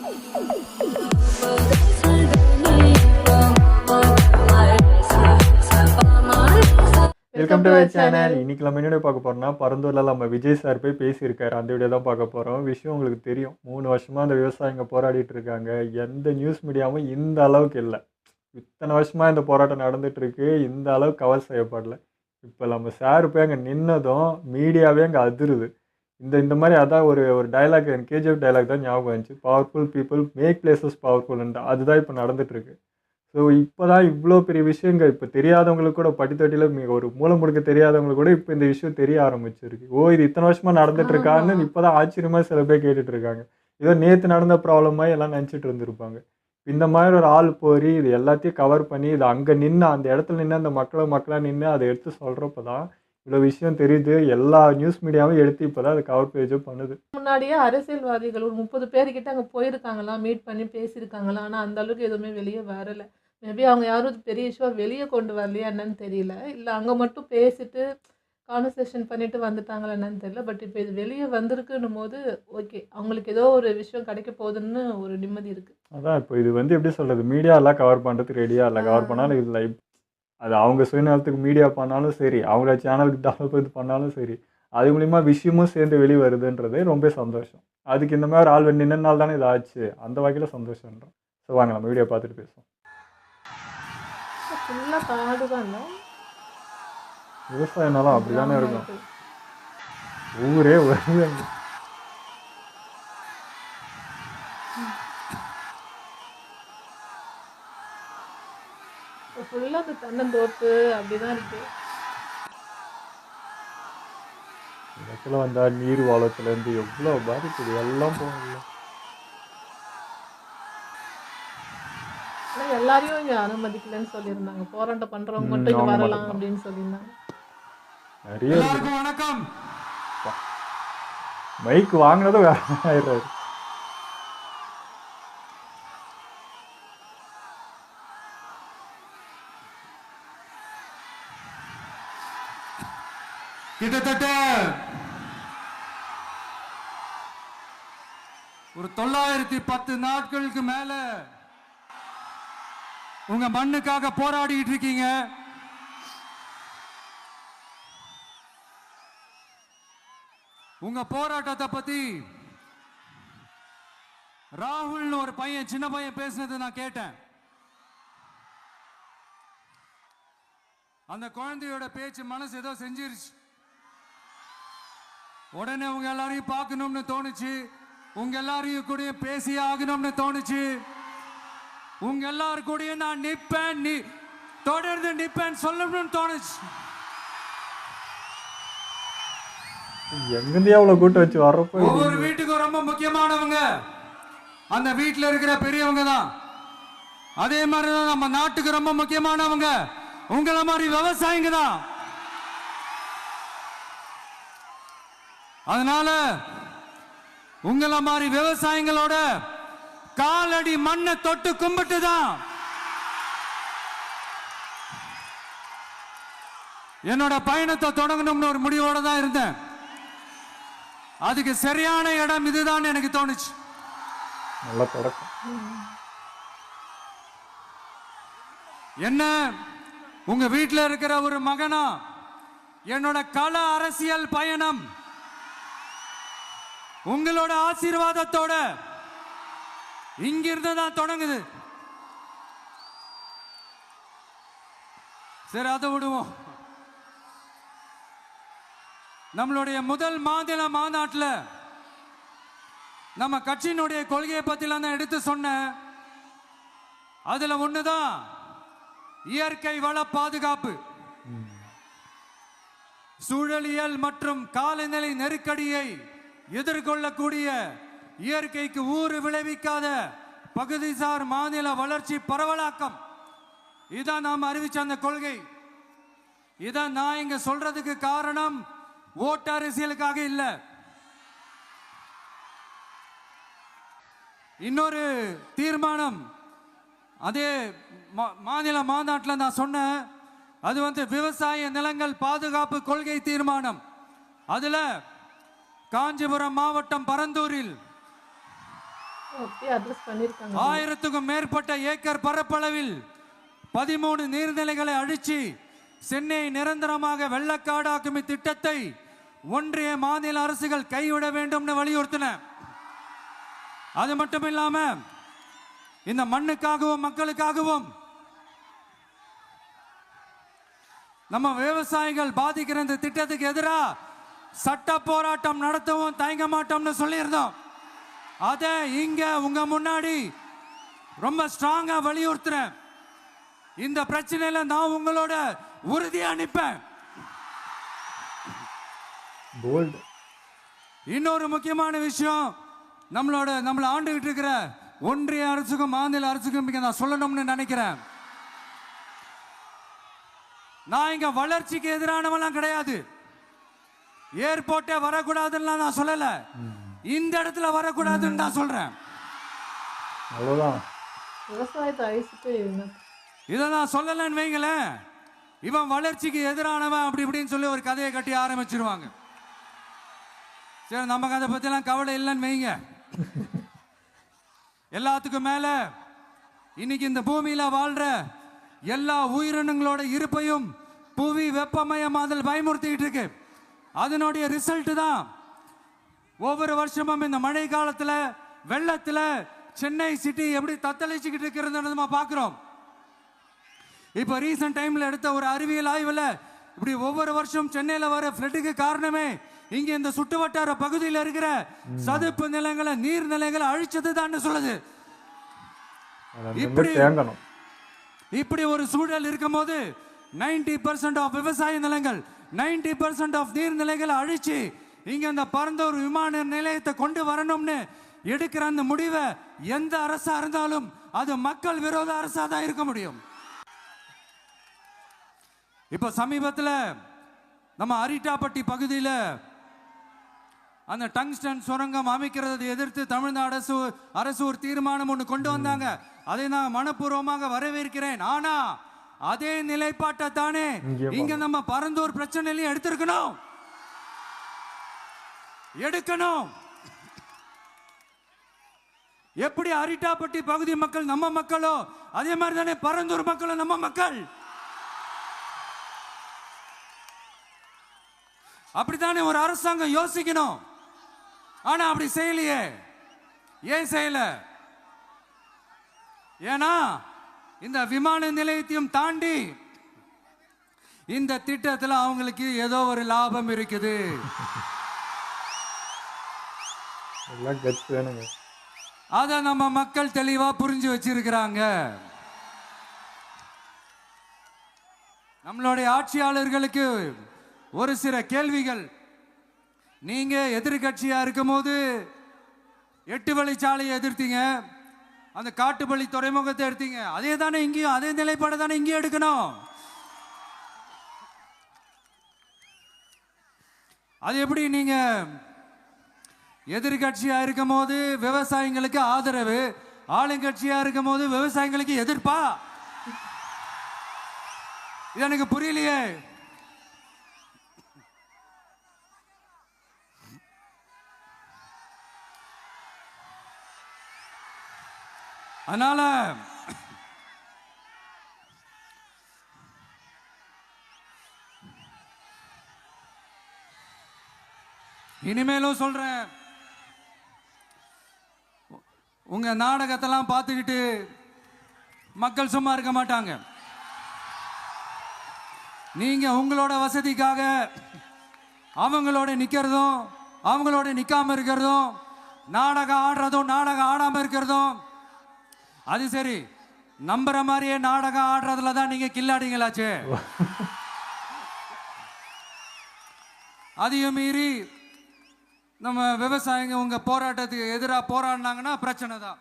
Welcome to channel. இன்னைக்கு நம்ம என்ன பார்க்க போறோம்னா, பரந்தூர்ல நம்ம விஜய் சார் போய் பேசியிருக்காரு. அந்த வீடியோ தான் பார்க்க போறோம். விஷயம் உங்களுக்கு தெரியும், 3 வருஷமா அந்த விவசாயிங்க போராடிட்டு இருக்காங்க. எந்த நியூஸ் மீடியாவும் இந்த அளவுக்கு இல்லை. இத்தனை வருஷமா இந்த போராட்டம் நடந்துட்டு இருக்கு, இந்த அளவுக்கு கவர் செய்யப்படல. இப்போ நம்ம சார் போய் அங்கே நின்னதும் மீடியாவே அங்கே அதிருது. இந்த இந்த மாதிரி அதான் ஒரு ஒரு டைலாக், கேஜிஎஃப் டைலாக் தான் ஞாபகம் வந்துச்சு. பவர்ஃபுல் பீப்புள் மேக் பிளேசஸ் பவர்ஃபுல்ன்ட்டு. அதுதான் இப்போ நடந்துட்டு இருக்கு. ஸோ இப்போ தான் இவ்வளோ பெரிய விஷயங்கள் இப்போ தெரியாதவங்களுக்கு கூட படித்தட்டியில் ஒரு மூலம் முடுக்க தெரியாதவங்களுக்கு கூட இப்போ இந்த விஷயம் தெரிய ஆரம்பிச்சிருக்கு. ஓ, இது இத்தனை வருஷமாக நடந்துட்டு இருக்கான்னு இப்போ தான் ஆச்சரியமாக சில பேர் கேட்டுட்டு இருக்காங்க. ஏதோ நேற்று நடந்த ப்ராப்ளமாக எல்லாம் நினச்சிட்டு இருந்திருப்பாங்க. இந்த மாதிரி ஒரு ஆள் போய் இது எல்லாத்தையும் கவர் பண்ணி இது அங்கே நின்று அந்த இடத்துல நின்று அந்த மக்களாக நின்று அதை எடுத்து சொல்கிறப்ப தான் இவ்வளோ விஷயம் தெரியுது. எல்லா நியூஸ் மீடியாவும் எடுத்து இப்போ தான் அது கவர் பேஜும் பண்ணுது. முன்னாடியே அரசியல்வாதிகள் ஒரு 30 பேர்கிட்ட அங்கே போயிருக்காங்களா, மீட் பண்ணி பேசியிருக்காங்களா, ஆனால் அந்த அளவுக்கு எதுவுமே வெளியே வரலை. மேபி அவங்க யாரும் பெரிய இஷ்யூவாக வெளியே கொண்டு வரலையா என்னன்னு தெரியல, இல்லை அங்கே மட்டும் பேசிட்டு கான்வர்சேஷன் பண்ணிட்டு வந்துட்டாங்களா என்னன்னு தெரியல. பட் இப்போ இது வெளியே வந்திருக்குன்னும் போது ஓகே, அவங்களுக்கு ஏதோ ஒரு விஷயம் கிடைக்க போகுதுன்னு ஒரு நிம்மதி இருக்குது. அதான் இப்போ இது எப்படி சொல்கிறது, மீடியா எல்லாம் கவர் பண்ணுறதுக்கு ரெடியாக இல்லை. கவர் பண்ணாலும் இல்லை, அது அவங்க சுயநலத்துக்கு மீடியா பண்ணாலும் சரி, அவங்கள சேனலுக்கு டெவலப் பண்ணாலும் சரி, அது மூலிமா விஷயமும் சேர்ந்து வெளியே வருதுன்றதே ரொம்ப சந்தோஷம். அதுக்கு இந்த மாதிரி ஆள் நின்னனால தானே இது ஆச்சு, அந்த வகையில் சந்தோஷன்றோம். ஸோ வாங்க நம்ம வீடியோ பார்த்துட்டு பேசுவோம். ஃபுல்லாக காடு தான், இல்லை விவசாயம்னாலும் அப்படி தானே இருக்கும். ஊரே வருது. ஃபுல்லாக தென்னந்தோப்பு அப்படிதான் இருக்கு. இடத்துல வந்தால் நீர் வாழத்துலேருந்து எவ்வளோ பாதிக்குது, எல்லாம் போகல. ஆனால் எல்லாரையும் இங்கே அனுமதிக்கலன்னு சொல்லியிருந்தாங்க. போராட்டம் பண்ணுறவங்க மட்டும் இங்கே வரலாம் அப்படின்னு சொல்லியிருந்தாங்க. நிறைய வணக்கம். மைக் வாங்கினதும் வேற ஆயிடுறாரு. கிட்டத்தட்ட ஒரு 910 நாட்களுக்கு மேல உங்க மண்ணுக்காக போராடிட்டு இருக்கீங்க. உங்க போராட்டத்தை பத்தி ராகுல்னு ஒரு பையன், சின்ன பையன் பேசினதை நான் கேட்டேன். அந்த குழந்தையோட பேச்சு மனசு ஏதோ செஞ்சிருச்சு. உடனே உங்க எல்லாரையும் பார்க்கணும்னு தோணுச்சு, உங்க எல்லாரையும் கூட பேசி ஆகணும்னு தோணுச்சு. உங்க எல்லாரும் கூட நான் நிப்பேன், தொடர்ந்து நிப்பேன் சொல்லணும்னு தோணுச்சு. எங்கிருந்து எவ்வளவு கூட்டம் வச்சு வர்றப்போ ஒவ்வொரு வீட்டுக்கும் ரொம்ப முக்கியமானவங்க அந்த வீட்டில் இருக்கிற பெரியவங்க தான். அதே மாதிரிதான் நம்ம நாட்டுக்கு ரொம்ப முக்கியமானவங்க உங்களை மாதிரி விவசாயிங்க தான். அதனால உங்களை மாதிரி விவசாயிகளோட காலடி மண்ணை தொட்டு கும்பிட்டு தான் என்னோட பயணத்தை தொடங்கணும்னு ஒரு முடிவோட தான் இருந்தேன். அதுக்கு சரியான இடம் இதுதான் எனக்கு தோணுச்சு. நல்ல தொடக்கம். என்ன, உங்க வீட்டில் இருக்கிற ஒரு மகனா என்னோட கள அரசியல் பயணம் உங்களோட ஆசீர்வாதத்தோட இங்கிருந்து தான் தொடங்குது. சரி, அதை விடுவோம். நம்மளுடைய முதல் மாநில மாநாட்டில் நம்ம கட்சியினுடைய கொள்கையை பத்திலாம் தான் எடுத்து சொன்னேன். அதுல ஒண்ணுதான் இயற்கை வள பாதுகாப்பு. சூழலியல் மற்றும் காலநிலை நெருக்கடியை எதிர்கொள்ளக்கூடிய, இயற்கைக்கு ஊறு விளைவிக்காத பகுதிசார் மாநில வளர்ச்சி பரவலாக்கம். இதான் நாம் அறிவிச்ச அந்த கொள்கை. இதான் நான் இங்க சொல்றதுக்கு காரணம் ஓட்டு அரசியலுக்காக இல்ல. இன்னொரு தீர்மானம் அதே மாநில மாநாட்டில் நான் சொன்னேன். அது விவசாய நிலங்கள் பாதுகாப்பு கொள்கை தீர்மானம். அதுல காஞ்சிபுரம் மாவட்டம் பரந்தூரில் அப்படியே அட்ரஸ் பண்ணியிருக்காங்க. 1000க்கும் மேற்பட்ட ஏக்கர் பரப்பளவில் 13 நீர்நிலைகளை அழிச்சு சென்னை நிரந்தரமாக வெள்ளக்காடாக்கும் இத்திட்டத்தை ஒன்றிய மாநில அரசுகள் கைவிட வேண்டும்னு வலியுறுத்தின. அது மட்டும் இல்லாம இந்த மண்ணுக்காகவும் மக்களுக்காகவும் நம்ம விவசாயிகள் பாதிக்கிற இந்த திட்டத்துக்கு எதிராக சட்ட போராட்டம் நடத்தவும் தயங்க மாட்டோம்னு சொல்லியிருந்தோம். அதை இங்க உங்க முன்னாடி ரொம்ப ஸ்ட்ராங்கா வலியுறுத்துறேன். இந்த பிரச்சனையில நான் உங்களோட உறுதியா நிற்பேன். போல்ட். இன்னொரு முக்கியமான விஷயம், நம்மளை ஆண்டுகிட்டு இருக்கிற ஒன்றிய அரசுக்கும் மாநில அரசுக்கும் இங்க நான் சொல்லணும்னு நினைக்கிறேன். நான் இங்க வளர்ச்சிக்கு எதிரானவெல்லாம் கிடையாது. ஏர்போர்ட்டே வரக்கூடாதுன்னு நான் சொல்லல, இந்த இடத்துல வரக்கூடாதுன்னு நான் சொல்றேன். அவ்வளவுதான். விவசாயத்தை அழிச்சிட்டு இதை நான் சொல்லலன்னு வைங்களேன், இவன் வளர்ச்சிக்கு எதிரானவன் அப்படி இப்படின்னு சொல்லி ஒரு கதையை கட்டி ஆரம்பிச்சிருவாங்க. சரி, நமக்கு அதை பத்திலாம் கவலை இல்லைன்னு வைங்க. எல்லாத்துக்கும் மேல இன்னைக்கு இந்த பூமியில வாழ்ற எல்லா உயிரினங்களோட இருப்பையும் புவி வெப்பமயமாதல் பயமுறுத்திட்டு இருக்கு. அதனுடைய ரிசல்ட் தான் ஒவ்வொரு வருஷமும் இந்த மழை காலத்துல வெள்ளத்துல சென்னை சிட்டி எப்படி தத்தளிச்சுக்கிட்டு இருக்கிறது நம்ம பார்க்கிறோம். இப்ப ரீசன்ட் டைம்ல எடுத்த ஒரு அறிவியல் ஆய்வுல இப்படி ஒவ்வொரு வருஷம் சென்னையில வர ஃப்ளட்டுக்கு காரணமே இங்க இந்த சுற்றுவட்டார பகுதியில் இருக்கிற சதுப்பு நிலங்களை நீர்நிலைகளை அழிச்சது தான் சொல்லுது. இப்படி ஒரு சூழல் இருக்கும் போது 90% ஆஃப் விவசாய நிலங்கள் 90% ஆஃப் நீர்நிலைகளை அழிச்சு இங்க அந்த பரந்தூர் விமான நிலையத்தை கொண்டு வரணும்னு எடுக்கிற அந்த முடிவை எந்த அரசா இருந்தாலும் அது மக்கள் விரோத அரசா தான் இருக்க முடியும். இப்ப சமீபத்தில் நம்ம அரிட்டாப்பட்டி பகுதியில் அந்த டங்ஸ்டன் சுரங்கம் அமைக்கிறதை எதிர்த்து தமிழ்நாடு அரசு ஒரு தீர்மானம் ஒன்று கொண்டு வந்தாங்க. அதை நான் மனப்பூர்வமாக வரவேற்கிறேன். ஆனா அதே நிலைப்பாட்டை தானே இங்க நம்ம பரந்தூர் பிரச்சனையிலையும் எடுக்கணும். எப்படி அரிட்டாப்பட்டி பகுதி மக்கள் நம்ம மக்களோ அதே மாதிரி தானே பரந்தூர் மக்களும் நம்ம மக்கள். அப்படித்தானே ஒரு அரசாங்கம் யோசிக்கணும். ஆனா அப்படி செய்யலையே. ஏன் செய்யல? ஏன்னா இந்த விமான நிலையத்தையும் தாண்டி இந்த திட்டத்தில் அவங்களுக்கு ஏதோ ஒரு லாபம் இருக்குது. அத நம்ம மக்கள் தெளிவா புரிஞ்சு வச்சிருக்கிறாங்க. நம்மளுடைய ஆட்சியாளர்களுக்கு ஒரு சில கேள்விகள். நீங்க எதிர்கட்சியா இருக்கும் போது 8 வழிச்சாலையை எதிர்த்தீங்க, அந்த காட்டுப்பள்ளி துறைமுகத்தை எடுத்தீங்க. அதே தானே இங்கேயும் அதே நிலைப்பாடு தானே இங்கேயும் எடுக்கணும். அது எப்படி நீங்க எதிர்கட்சியா இருக்கும் போது விவசாயிகளுக்கு ஆதரவு, ஆளுங்கட்சியா இருக்கும் போது விவசாயிகளுக்கு எதிர்ப்பா? இது எனக்கு புரியலையே. அதனால இனிமேலும் சொல்றேன், உங்க நாடகத்தெல்லாம் பார்த்துக்கிட்டு மக்கள் சும்மா இருக்க மாட்டாங்க. நீங்க உங்களோட வசதிக்காக அவங்களோட நிக்கிறதும் அவங்களோட நிக்காம இருக்கிறதும், நாடகம் ஆடுறதும் நாடகம் ஆடாம இருக்கிறதும், அது சரி, நம்புற மாதிரியே நாடகம் ஆடுறதுல தான் நீங்க கில்லாடிங்களாச்சு. அதையும் மீறி நம்ம விவசாயிங்க உங்க போராட்டத்துக்கு எதிராக போராடினாங்கன்னா பிரச்சனை தான்.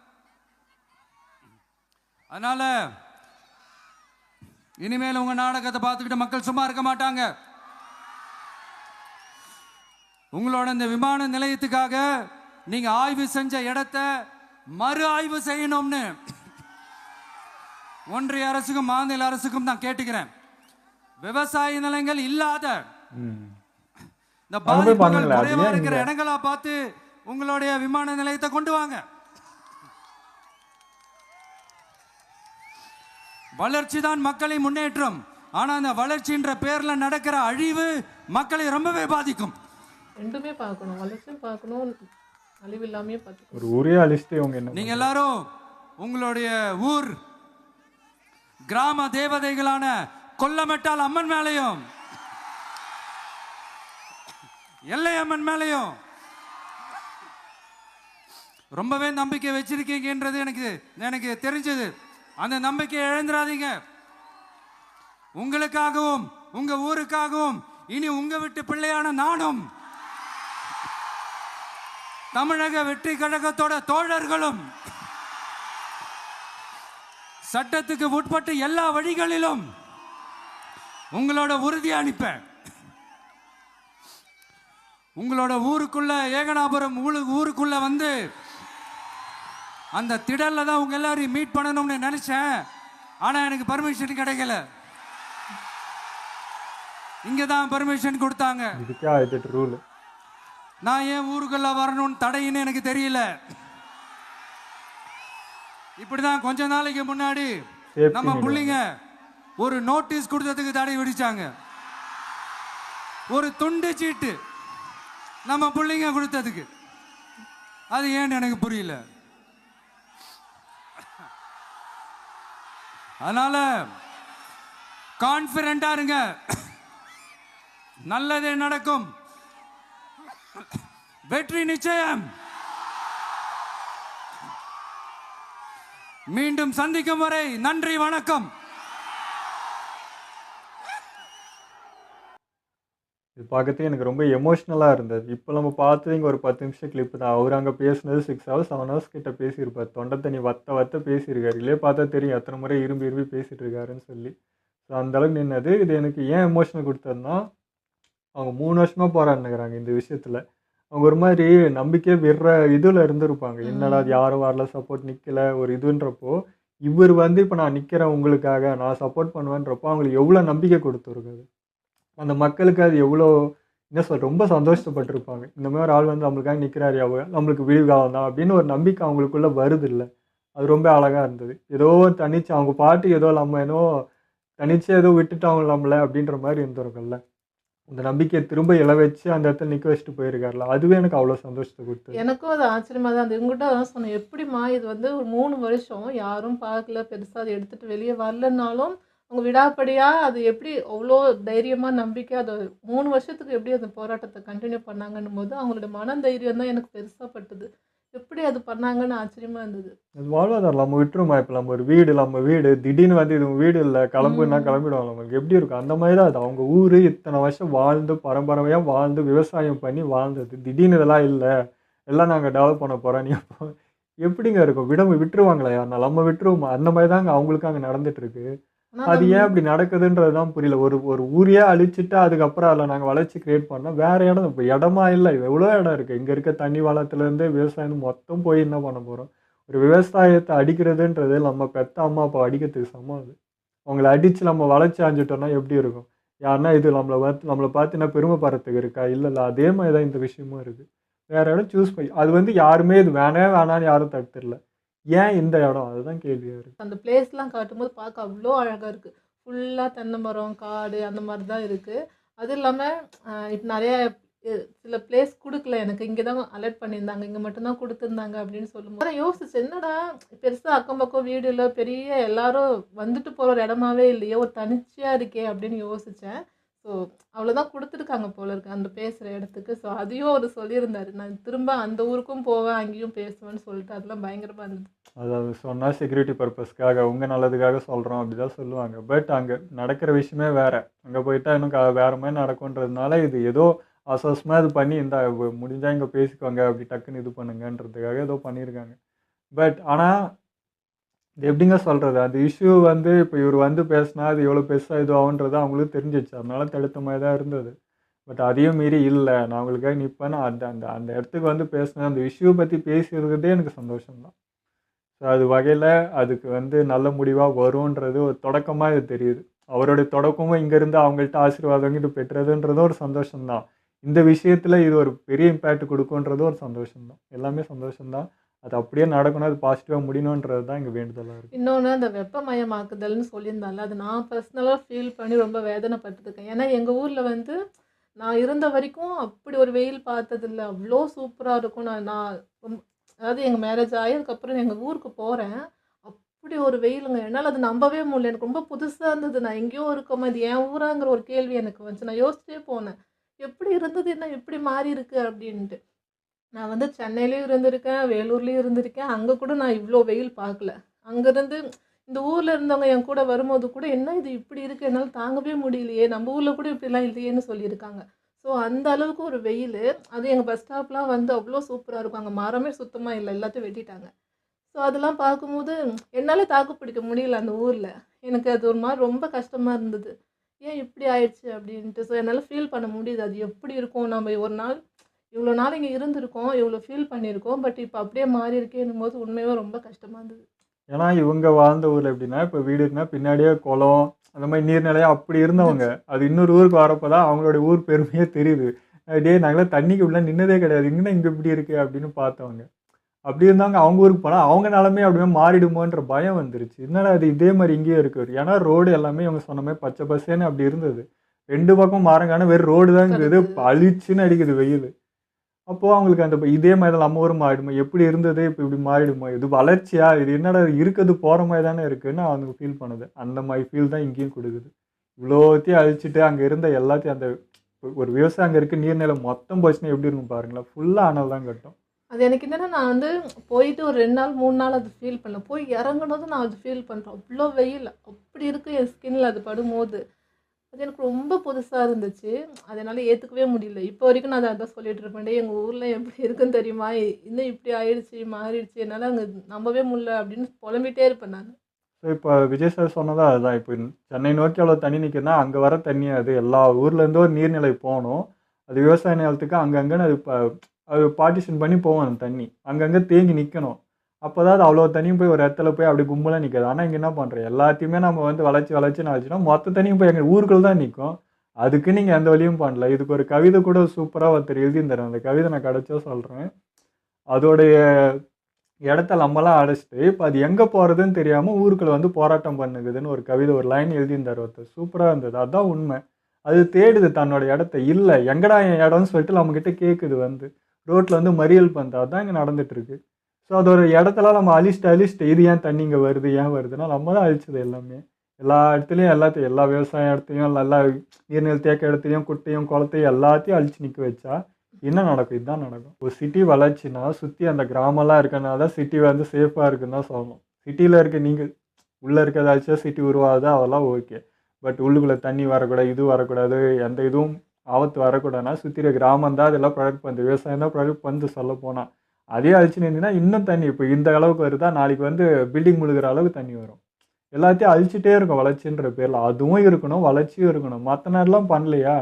அதனால இனிமேல் உங்க நாடகத்தை பார்த்துக்கிட்டு மக்கள் சும்மா இருக்க மாட்டாங்க. உங்களோட இந்த விமான நிலையத்துக்காக நீங்க ஆய்வு செஞ்ச இடத்தை மறு ஆய்வு செய்யணும்னு ஒன்றிய அரசுக்கும் மாநில அரசுக்கும் நான் கேட்டுக்கிறேன். விவசாய நிலங்கள் இல்லாத இந்த பாதிப்புகள் குறைவா இருக்கிற இடங்களா பார்த்து உங்களுடைய விமான நிலையத்தை கொண்டு வாங்க. வளர்ச்சி தான் மக்களை முன்னேற்றம். ஆனா அந்த வளர்ச்சின்ற பேர்ல நடக்கிற அழிவு மக்களை ரொம்பவே பாதிக்கும். ரெண்டுமே பார்க்கணும், வளர்ச்சியும் பார்க்கணும், அழிவு இல்லாமே பார்த்துக்கணும். ஒரு ஊரே அழிச்சிட்டு இவங்க என்ன நீங்க எல்லாரும் உங்களுடைய ஊர் கிராம தேவதைகளான கொல்லமெட்டால் அம்மன் மேலையும் எல்லை அம்மன் மேலையும் ரொம்பவே நம்பிக்கை வச்சிருக்கீங்கன்றது எனக்கு தெரிஞ்சது. அந்த நம்பிக்கையை இழந்துடாதீங்க. உங்களுக்காகவும் உங்க ஊருக்காகவும் இனி உங்க வீட்டு பிள்ளையான நானும் தமிழக வெற்றி கழகத்தோட தோழர்களும் சட்டத்துக்கு உட்பட்டு எல்லா வழிகளிலும் உங்களோட உறுதி அளிப்பேன். உங்களோட ஊருக்குள்ள ஏகனாபுரம் ஊருக்குள்ள வந்து அந்த திடல்ல தான் உங்க எல்லாரையும் மீட் பண்ணணும்னு நினைச்சேன். ஆனா எனக்கு பர்மிஷன் கிடைக்கல. இங்க தான் பர்மிஷன் கொடுத்தாங்க. இதுக்கே 1008 ரூல். நான் ஏன் ஊருக்குள்ள வரணும்னு தடையின்னு எனக்கு தெரியல. இப்படிதான் கொஞ்ச நாளைக்கு முன்னாடி நம்ம பிள்ளைங்க ஒரு நோட்டீஸ் கொடுத்ததுக்கு தடை விதிச்சாங்க. ஒரு துண்டு சீட்டு நம்ம பிள்ளைங்க கொடுத்ததுக்கு. அது ஏன்னு எனக்கு புரியல. அதனால கான்பிடண்டா இருங்க, நல்லதே நடக்கும், வெற்றி நிச்சயம். மீண்டும் சந்திக்கும் வரை நன்றி, வணக்கம். இது பார்க்கறதுக்கு எனக்கு ரொம்ப எமோஷ்னலாக இருந்தது. இப்போ நம்ம பார்த்தது இங்கே ஒரு 10 நிமிஷம் கிளிப்பு தான். அவர் அங்கே பேசுனது 6 ஹவர்ஸ் 7 ஹவர்ஸ் கிட்ட பேசியிருப்பார். தொண்டை தண்ணி வத்த பேசியிருக்காரு. இல்லையே பார்த்தா தெரியும் எத்தனை முறை இரும்பி பேசிகிட்டு இருக்காருன்னு சொல்லி. ஸோ அந்தளவுக்கு நின்னது. இது எனக்கு ஏன் எமோஷனல் கொடுத்ததுன்னா, அவங்க 3 வருஷமாக போராடினுக்கிறாங்க இந்த விஷயத்தில். அவங்க ஒரு மாதிரி நம்பிக்கையே விடுற இதில் இருந்திருப்பாங்க. என்னடா அது யாரும் வரல, சப்போர்ட் நிற்கலை ஒரு இதுன்றப்போ, இவர் வந்து இப்போ நான் நிற்கிறேன் உங்களுக்காக, நான் சப்போர்ட் பண்ணுவேன்றப்போ அவங்களுக்கு எவ்வளோ நம்பிக்கை கொடுத்துருக்குது. அந்த மக்களுக்கு அது எவ்வளோ என்ன ரொம்ப சந்தோஷப்பட்டிருப்பாங்க. இந்த மாதிரி ஒரு ஆள் வந்து நம்மளுக்காக நிற்கிறாரு, நம்மளுக்கு விடிவு காலம் தான் அப்படின்னு ஒரு நம்பிக்கை அவங்களுக்குள்ளே வருது இல்லை. அது ரொம்ப அழகாக இருந்தது. ஏதோ தனிச்சு அவங்க பாட்டு ஏதோ நம்ம ஏதோ தனிச்சு ஏதோ விட்டுட்டாங்க நம்மள அப்படின்ற மாதிரி இருந்திருக்கும்ல. அந்த நம்பிக்கையை திரும்ப வச்சு அந்த இடத்துல நிற்க வச்சுட்டு போயிருக்காருல, அதுவே எனக்கு அவ்வளோ சந்தோஷத்தை கொடுத்தது. எனக்கும் அது ஆச்சரியமாக தான் இருந்தது. உங்கள்கிட்ட அதான் சொன்னேன், எப்படிம்மா இது வந்து ஒரு 3 வருஷம் யாரும் பார்க்கல, பெருசாக அதை எடுத்துகிட்டு வெளியே வரலன்னாலும் அவங்க விடாப்படியாக அது எப்படி அவ்வளோ தைரியமாக நம்பிக்கை அதை 3 வருஷத்துக்கு எப்படி அந்த போராட்டத்தை கண்டினியூ பண்ணாங்கன்னும் போது அவங்களோட மனதைரியம் தான் எனக்கு பெருசாக பட்டுது. எப்படி அது பண்ணாங்கன்னு ஆச்சரியமாக இருந்தது. அது வாழ்வாதாரம் நம்ம விட்டுருமா? இப்போ நம்ம வீடு திடீர்னு வந்து இது வீடு இல்லை கிளம்புன்னா கிளம்பிடுவாங்க. நம்மளுக்கு எப்படி இருக்கும்? அந்த மாதிரி தான் அது. அவங்க ஊர் இத்தனை வருஷம் வாழ்ந்து பரம்பரையாக வாழ்ந்து விவசாயம் பண்ணி வாழ்ந்தது. திடீர்னு இதெல்லாம் இல்லை, எல்லாம் நாங்கள் டெவலப் பண்ண போகிறோம், நீ எப்படிங்க இருக்கும்? விட்டுருவாங்களா யாருனா? நம்ம விட்டுருவோமா? அந்த மாதிரி தாங்க அவங்களுக்கு அங்கே நடந்துட்டு இருக்கு. அது ஏன் அப்படி நடக்குதுன்றது தான் புரியல. ஒரு ஊரையே அழிச்சிட்டு அதுக்கப்புறம் அதில் நாங்கள் வளர்ச்சி கிரியேட் பண்ணோம். வேறு இடம் இப்போ இடமா இல்லை, எவ்வளோ இடம் இருக்குது. இங்கே இருக்க தண்ணி வளத்துலேருந்து விவசாயம் மொத்தம் போய் என்ன பண்ண போகிறோம்? ஒரு விவசாயத்தை அடிக்கிறதுன்றது நம்ம பெத்த அம்மா அப்பா அடிக்கிறதுக்கு சமம். அது அவங்கள அடித்து நம்ம வளர்ச்சி அஞ்சிட்டோம்னா எப்படி இருக்கும்? யாருன்னா இது நம்மளை பார்த்து என்ன பெருமைப்படுறதுக்கு இருக்கா? இல்லை, அதே மாதிரி தான் இந்த விஷயமும் இருக்குது. வேறு இடம் சூஸ் பண்ணி அது வந்து யாருமே இது வேணான்னு யாரும் தடுத்துடல. ஏன் இந்த இடம்? அதுதான் கேள்வியாக இருக்குது. அந்த பிளேஸ்லாம் காட்டும்போது பார்க்க அவ்வளோ அழகாக இருக்குது. ஃபுல்லாக தென்னை மரம், காடு அந்த மாதிரி தான் இருக்குது. அதுவும் இல்லாமல் இப்போ நிறைய சில பிளேஸ் கொடுக்கல எனக்கு. இங்கே தான் அலர்ட் பண்ணியிருந்தாங்க, இங்கே மட்டும்தான் கொடுத்துருந்தாங்க அப்படின்னு சொல்லும்போது யோசிச்சு, என்னடா பெருசாக அக்கம் பக்கம் வீடு இல்லை, பெரிய எல்லாரும் வந்துட்டு போகிற ஒரு இடமாவே இல்லையே, ஒரு தனிச்சையாக இருக்கே அப்படின்னு யோசித்தேன். ஸோ அவ்வளோதான் கொடுத்துருக்காங்க போல இருக்கு அந்த பேசுகிற இடத்துக்கு. ஸோ அதையும் அவர் சொல்லியிருந்தார், நான் திரும்ப அந்த ஊருக்கும் போவேன், அங்கேயும் பேசுவேன்னு சொல்லிட்டு. அதெல்லாம் பயங்கரமாக இருந்தது. அதாவது சொன்னால் செக்யூரிட்டி பர்பஸ்க்காக உங்கள் நல்லதுக்காக சொல்கிறோம் அப்படி தான் சொல்லுவாங்க. பட் அங்கே நடக்கிற விஷயமே வேறு. அங்கே போயிட்டா இன்னும் வேறு மாதிரி நடக்கும்ன்றதுனால இது ஏதோ அவசரமாக இது பண்ணி இந்த முடிஞ்சால் இங்கே பேசிக்குவாங்க அப்படி டக்குன்னு இது பண்ணுங்கன்றதுக்காக ஏதோ பண்ணியிருக்காங்க. பட் ஆனால் இது எப்படிங்க சொல்கிறது? அந்த இஷ்யூ வந்து இப்போ இவர் வந்து பேசினா அது எவ்வளோ பெருசாக இது ஆகுன்றது அவங்களுக்கு தெரிஞ்சிச்சு. அதனால தடுத்த மாதிரி தான் இருந்தது. பட் அதையும் மீறி இல்லை, நான் அவங்களுக்காக நிற்பேன்னு அந்த அந்த அந்த இடத்துக்கு வந்து பேசினேன். அந்த இஷ்யூ பற்றி பேசியிருக்கிறதே எனக்கு சந்தோஷம்தான். ஸோ அது வகையில் அதுக்கு வந்து நல்ல முடிவாக வரும்ன்றது ஒரு தொடக்கமாக இது தெரியுது. அவருடைய தொடக்கமும் இங்கேருந்து அவங்கள்ட்ட ஆசீர்வாதம் வாங்கிட்டு பெற்றதுன்றதும் ஒரு சந்தோஷம்தான். இந்த விஷயத்தில் இது ஒரு பெரிய இம்பேக்ட் கொடுக்குன்றதும் ஒரு சந்தோஷம்தான். எல்லாமே சந்தோஷம்தான். அது அப்படியே நடக்கணும், அது பாசிட்டிவாக முடியணுன்றது தான் எங்கள் வேண்டுதலாக இருக்குது. இன்னொன்று அந்த வெப்பமயமாக்குதல்னு சொல்லியிருந்தால அது நான் பர்சனலாக ஃபீல் பண்ணி ரொம்ப வேதனைப்பட்டிருக்கேன். ஏன்னா எங்கள் ஊரில் வந்து நான் இருந்த வரைக்கும் அப்படி ஒரு வெயில் பார்த்ததில்ல. அவ்வளோ சூப்பராக இருக்கும். நான் நான் ரொம்ப அதாவது எங்கள் மேரேஜ் ஆகி அதுக்கப்புறம் எங்கள் ஊருக்கு போகிறேன். அப்படி ஒரு வெயிலுங்க. என்னால் அது நம்பவே முடியல. எனக்கு ரொம்ப புதுசாக இருந்தது. நான் எங்கேயோ இருக்கோமா, இது என் ஊராங்கிற ஒரு கேள்வி எனக்கு வந்துச்சு. நான் யோசிச்சே போனேன். எப்படி இருந்தது என்ன இப்படி மாறி இருக்கு அப்படின்ட்டு. நான் வந்து சென்னையிலயும் இருந்திருக்கேன், வேலூர்லயும் இருந்திருக்கேன். அங்க கூட நான் இவ்ளோ வெயில் பார்க்கல. அங்கருந்து இந்த ஊர்ல இருந்தவங்க என் கூட வரும்போது கூட, "என்ன இது இப்படி இருக்கு? என்னால தாங்கவே முடியலையே! நம்ம ஊர்ல கூட இப்படிலாம் இல்லையேன்னு" சொல்லியிருக்காங்க. ஸோ அந்த அளவுக்கு ஒரு வெயிலு. அதுவும் எங்க பஸ் ஸ்டாப்லாம் வந்து அவ்ளோ சூப்பரா இருக்கும். அங்க மரமே சுத்தமா இல்ல. எல்லாத்தையும் வெட்டிட்டாங்க. ஸோ அதெல்லாம் பார்க்கும்போது என்னால தாக்கு பிடிக்க முடியல அந்த ஊர்ல. எனக்கு அது ஒரு மாரி ரொம்ப கஷ்டமா இருந்தது. ஏன் இப்படி ஆயிடுச்சு அப்படின்ட்டு. ஸோ என்னால ஃபீல் பண்ண முடியுது. அது எப்படி இருக்கும்? நம்ம ஒரு நாள் இவ்வளோ நாள் இங்க இருந்திருக்கோம். இவ்வளோ ஃபீல் பண்ணியிருக்கோம். பட் இப்ப அப்படியே மாறி இருக்கேன்னும்போது உண்மையாவே ரொம்ப கஷ்டமா இருந்தது. ஏன்னா இவங்க வாழ்ந்த ஊர்ல எப்படின்னா, இப்போ வீடு இருக்குன்னா பின்னாடியே குளம், அந்த மாதிரி நீர்நிலை அப்படி இருந்தவங்க. இருந்துச்சு. அது இன்னொரு ஊருக்கு வரப்போ தான் அவங்களுடைய ஊர் பெருமையே தெரியுது. "டேய் நாங்கலாம் தண்ணிக்கு உள்ள நின்னதே கிடையாது. எங்கன இங்க இப்படி இருக்கு?" அப்படின்னு பார்த்தவங்க. அப்படி இருந்தவங்க அவங்க ஊருக்கு போனா, அவங்க நிலைமை அப்படியே மாறிடுமோன்ற பயம் வந்துருச்சு. என்னடா இது இதே மாரி இங்கேயும் இருக்கு. ஏன்னா ரோடு எல்லாமே இவங்க சொன்ன மாரி பச்சை பசேல்னு அப்படி இருந்தது. 2 பக்கம் மரம் காணோம். வெறும் ரோடு தான் இருக்குது. கரெக்ட்டு. பளிச்சுன்னு அடிக்குது வெயிலு. அப்போ அவங்களுக்கு அந்த இதே மாரி தான் நம்ம ஊரும் மாறிடுமா? எப்படி இருந்தது இப்ப இப்படி மாறிடுமா? இது வளர்ச்சியா? இது என்னடா இருக்கிறது போற மாரி தானே இருக்குன்னு அவங்க ஃபீல் பண்ணுது. அந்த மாரி ஃபீல் தான் இங்கேயும் குடுக்குது. இவ்வளோத்தையும் அழிச்சுட்டு அங்க இருந்த எல்லாத்தையும் அந்த ஒரு விவசாயம் அங்க இருக்கு நீர்நிலை மொத்தம் போச்சுன்னா எப்படி இருக்கும் பாருங்களேன். ஃபுல்லா அனல் தான் கட்டும். அது எனக்கு என்னன்னா, நான் வந்து போயிட்டு ஒரு 2 நாள், 3 நாள் அது ஃபீல் பண்ணல. போய் இறங்குனதும் நான் அது ஃபீல் பண்றேன். அவ்ளோ வெயில். அப்படி இருக்கு என் ஸ்கின்ல அது படும்போது. அது எனக்கு ரொம்ப புதுசா இருந்துச்சு. அத என்னால ஏத்துக்கவே முடியல. இப்போ வரைக்கும் நான் அதான் சொல்லிட்டு இருப்பேன். "டேய் எங்க ஊர்ல எப்படி இருக்குன்னு தெரியுமா? இன்னும் இப்படி ஆயிடுச்சு, மாறிடுச்சு. என்னால அங்க நம்பவே முடியல" அப்படின்னு புலம்பிட்டே இருப்பேன் நானு. ஸோ இப்போ விஜய் சார் சொன்னது அதுதான். இப்போ சென்னை நோக்கி அவ்வளோ தண்ணி நிக்குதுன்னா, அங்க வர தண்ணி அது எல்லா ஊர்ல இருந்தும் ஒரு நீர்நிலை போணும். அது விவசாய நிலத்துக்கு அங்கங்கன்னு அது பார்ட்டிஷன் பண்ணி போகும் அந்த தண்ணி. அங்கங்க தேங்கி நிக்கணும். அப்பதான் அது அவ்வளோ தண்ணியும் போய் ஒரு இடத்துல போய் அப்படி கும்பலா நிக்காது. ஆனா இங்க என்ன பண்றோம்? எல்லாத்தையுமே நம்ம வந்து வளச்சுன்னு வளச்சுன்னா, மொத்த தண்ணியும் போய் எங்க ஊருக்குள்ள தான் நிக்கும். அதுக்கு நீங்க எந்த வழியும் பண்ணல. இதுக்கு ஒரு கவிதை கூட சூப்பரா ஒருத்தர் எழுதியிருந்தாரு. அந்த கவிதை நான் கிடைச்சா சொல்றேன். அதோடைய இடத்த நம்மலாம் அடைச்சிட்டு, இப்ப அது எங்க போறதுன்னு தெரியாம ஊருக்குள்ள வந்து போராட்டம் பண்ணுகுதுன்னு ஒரு கவிதை ஒரு லைன் எழுதியிருந்தாரு ஒருத்தர். சூப்பரா இருந்தது. அதான் உண்மை. அது தேடுது தன்னோட இடத்த. இல்ல எங்கடா என் இடம்னு சொல்லிட்டு நம்மகிட்ட கேட்குது வந்து. ரோட்ல வந்து மறியல் பண்ணுது. அதான் இங்க நடந்துட்டு இருக்கு. ஸோ அதோட இடத்தெல்லாம் நம்ம அழிச்சிட்டு இது ஏன் தண்ணி இங்க வருது? ஏன் வருதுன்னா நம்ம தான் அழிச்சது எல்லாமே. எல்லா இடத்துலயும் எல்லாத்தையும் எல்லா விவசாய இடத்தையும், நல்லா நீர்நிலை தேக்க இடத்தையும், குட்டையும், குளத்தையும் எல்லாத்தையும் அழிச்சு நிக்க வச்சா என்ன நடக்கும்? இதுதான் நடக்கும். ஒரு சிட்டி வளர்ச்சின்னா, சுத்தி அந்த கிராமம்லாம் இருக்கனால தான் சிட்டி வந்து சேஃபா இருக்குன்னு தான் சொல்லணும். சிட்டில இருக்க நீங்க உள்ள இருக்கிறதாச்சும் சிட்டி உருவாகுது அதெல்லாம் ஓகே. பட் உள்ளுக்குள்ள தண்ணி வரக்கூடாது, இது வரக்கூடாது, எந்த இதுவும் ஆபத்து வரக்கூடாதுன்னா, சுத்தி இருக்க கிராமம் தான் அதெல்லாம் ப்ரொடெக்ட் பண்ணுது. விவசாயம் தான் ப்ரொடெக்ட் பண்ணுது சொல்லப்போனா. அதே அழிச்சுன்னு இருந்தீங்கன்னா, இன்னும் தண்ணி இப்போ இந்த அளவுக்கு வருதா, நாளைக்கு வந்து பில்டிங் முழுகுற அளவுக்கு தண்ணி வரும். எல்லாத்தையும் அழிச்சிட்டே இருக்கும் வளர்ச்சின்ற பேர்ல. அதுவும் இருக்கணும், வளர்ச்சியும் இருக்கணும். மத்த நேரம்லாம் பண்ணலையா?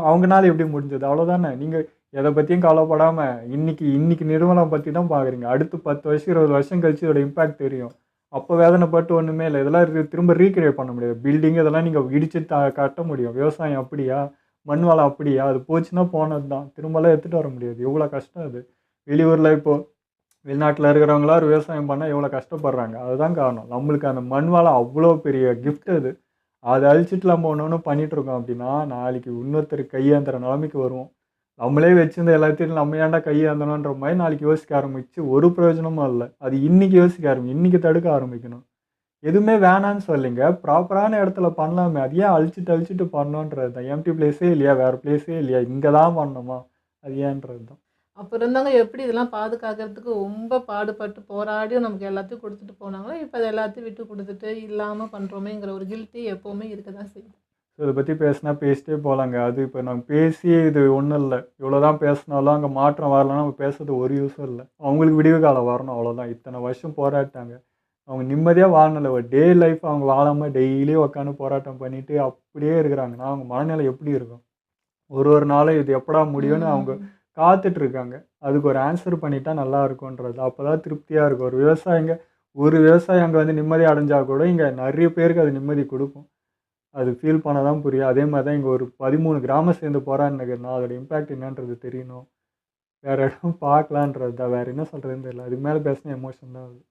அவங்கனால எப்படி முடிஞ்சது? அவ்வளோதானே. நீங்க எத பத்தியும் கவலைப்படாம, இன்னைக்கு இன்னைக்கு நிறுவனம் பத்தி தான் பார்க்குறீங்க. அடுத்து 10 வருஷம், 20 வருஷம் கழிச்சு இதோட இம்பாக்ட் தெரியும். அப்போ வேதனைப்பட்டு ஒண்ணுமே இல்ல. இதெல்லாம் திரும்ப ரீகிரியேட் பண்ண முடியாது. பில்டிங் இதெல்லாம் நீங்க இடிச்சு கட்ட முடியும். விவசாயம் அப்படியா? மண் வளம் அப்படியா? அது போச்சுன்னா போனது தான். திரும்பலாம் எடுத்துட்டு வர முடியாது. எவ்வளோ கஷ்டம் அது. வெளியூர்ல இப்போ வெளிநாட்டுல இருக்கிறவங்களாம் ஒரு விவசாயம் பண்ணா எவ்வளோ கஷ்டப்படுறாங்க. அதுதான் காரணம். நம்மளுக்கு அந்த மண் வளம் அவ்வளோ பெரிய கிஃப்ட் அது. அத அழிச்சுட்டு நம்ம ஒண்ணு ஒண்ணும் பண்ணிட்டு இருக்கோம் அப்படின்னா, நாளைக்கு இன்னொருத்தர் கையேந்துற நிலைமைக்கு வருவோம். நம்மளே வச்சிருந்த எல்லாத்தையும் நம்ம ஏன்டா கையேந்தணுன்ற மாரி நாளைக்கு யோசிக்க ஆரம்பிச்சு ஒரு பிரயோஜனமும் இல்ல. அது இன்னைக்கு யோசிக்க இன்னைக்கு தடுக்க ஆரம்பிக்கணும். எதுவுமே வேணான்னு சொல்லீங்க. ப்ராப்பரான இடத்துல பண்ணலாமே. அது ஏன் அழிச்சுட்டு பண்ணணுன்றது தான். எம்ப்டி பிளேஸே இல்லையா? வேற பிளேஸே இல்லையா? இங்க தான் பண்ணணுமா? அது ஏன்றது தான். அப்ப இருந்தவங்க எப்படி இதெல்லாம் பாதுகாக்கிறதுக்கு ரொம்ப பாடுபட்டு போராடியும் நமக்கு எல்லாத்தையும் குடுத்துட்டு போனாங்களோ, இப்ப அத எல்லாத்தையும் விட்டு குடுத்துட்டு, இல்லாம பண்றோமேங்கிற ஒரு கில்ட்டி எப்பவுமே இருக்க தான் செய்யுது. ஸோ இத பத்தி பேசினா பேசிட்டே போலாங்க. அது இப்ப நம்ம பேசி இது ஒண்ணும் இல்ல. இவ்வளோதான் பேசினாலும் அங்க மாற்றம் வரலன்னா நம்ம பேசுறது ஒரு யூஸும் இல்ல. அவங்களுக்கு விடிவு காலம் வரணும் அவ்வளோதான். இத்தன வருஷம் போராடிட்டாங்க. அவங்க நிம்மதியா வாழணும்ல. ஒரு டே லைஃப் அவங்க வாழாம டெய்லியும் உட்காந்து போராட்டம் பண்ணிட்டு அப்படியே இருக்கிறாங்கன்னா, அவங்க மனநிலை எப்படி இருக்கும்? ஒரு ஒரு நாளும் இது எப்படா முடியும்னு அவங்க ம். காத்துட்டு இருக்காங்க. அதுக்கு ஒரு ஆன்சர் பண்ணிட்டா நல்லா இருக்கும்ன்றது. அப்பதான் திருப்தியா இருக்கும். ஒரு விவசாயி அங்க வந்து நிம்மதி அடைஞ்சா கூட, இங்க நெறைய பேருக்கு அது நிம்மதி குடுக்கும். அது ஃபீல் பண்ணா தான் புரியும். அதே மாரி தான் இங்க ஒரு 13 கிராமம் சேர்ந்து போராடினதுன்னா, அதோட இம்பாக்ட் என்னன்றது தெரியணும். வேறு இடம் பார்க்கலான்றது தான். வேறு என்ன சொல்கிறதுன்னு தெரியல. அதுக்கு மேலே பேசினா எமோஷன் தான் ஆகுது.